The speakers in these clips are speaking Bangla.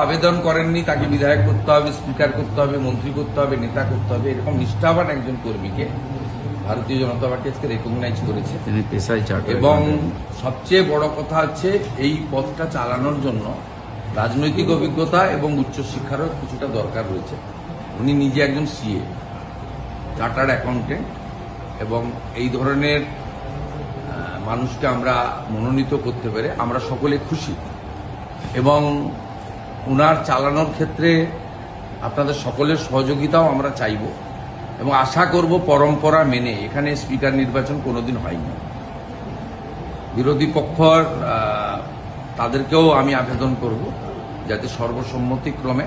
আবেদন করেননি তাকে বিধায়ক করতে হবে, স্পিকার করতে হবে, মন্ত্রী করতে হবে, নেতা করতে হবে, এরকম নিষ্ঠাবান একজন কর্মীকে ভারতীয় জনতা পার্টি আজকে রেকগনাইজ করেছে। তিনি পেশায় এবং সবচেয়ে বড় কথা হচ্ছে এই পথটা চালানোর জন্য রাজনৈতিক অভিজ্ঞতা এবং উচ্চশিক্ষারও কিছুটা দরকার রয়েছে। উনি নিজে একজন সিএ, চার্টার্ড অ্যাকাউন্টেন্ট, এবং এই ধরনের মানুষকে আমরা মনোনীত করতে পেরে আমরা সকলে খুশি। এবং উনার চালানোর ক্ষেত্রে আপনাদের সকলের সহযোগিতাও আমরা চাইব এবং আশা করব পরম্পরা মেনে। এখানে স্পিকার নির্বাচন কোনোদিন হয়নি। বিরোধী পক্ষর তাদেরকেও আমি আবেদন করব যাতে সর্বসম্মতিক্রমে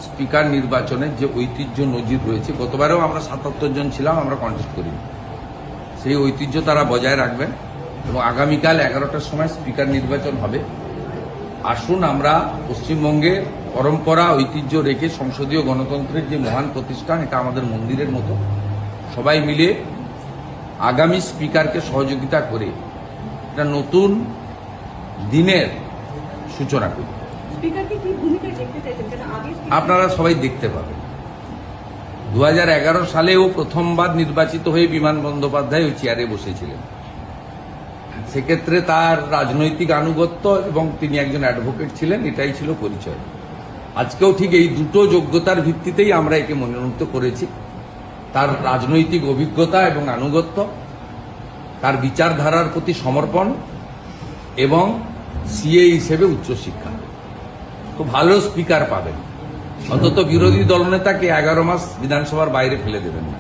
স্পিকার নির্বাচনের যে ঐতিহ্য নজির রয়েছে, গতবারেও আমরা ৭৭ জন ছিলাম, আমরা কন্টেস্ট করিনি, সেই ঐতিহ্য তারা বজায় রাখবেন এবং আগামীকাল 11টার সময় স্পিকার নির্বাচন হবে। আসুন আমরা পশ্চিমবঙ্গের পরম্পরা ঐতিহ্য রেখে সংসদীয় গণতন্ত্রের যে মহান প্রতিষ্ঠান, এটা আমাদের মন্দিরের মতো, সবাই মিলে আগামী স্পিকারকে সহযোগিতা করে একটা নতুন দিনের সূচনা করি। আপনারা সবাই দেখতে পাবেন 2011 সালেও প্রথমবার নির্বাচিত হয়ে বিমান বন্দ্যোপাধ্যায় ওই চেয়ারে বসেছিলেন। সেক্ষেত্রে তার রাজনৈতিক আনুগত্য এবং তিনি একজন অ্যাডভোকেট ছিলেন, এটাই ছিল পরিচয়। আজকেও ঠিক এই দুটো যোগ্যতার ভিত্তিতেই আমরা একে মনোনীত করেছি। তার রাজনৈতিক অভিজ্ঞতা এবং আনুগত্য, তার বিচারধারার প্রতি সমর্পণ এবং সিএ হিসেবে উচ্চশিক্ষা। খুব ভালো স্পিকার পাবেন। অন্তত বিরোধী দলনেতাকে 11 মাস বিধানসভার বাইরে ফেলে দেবেন না।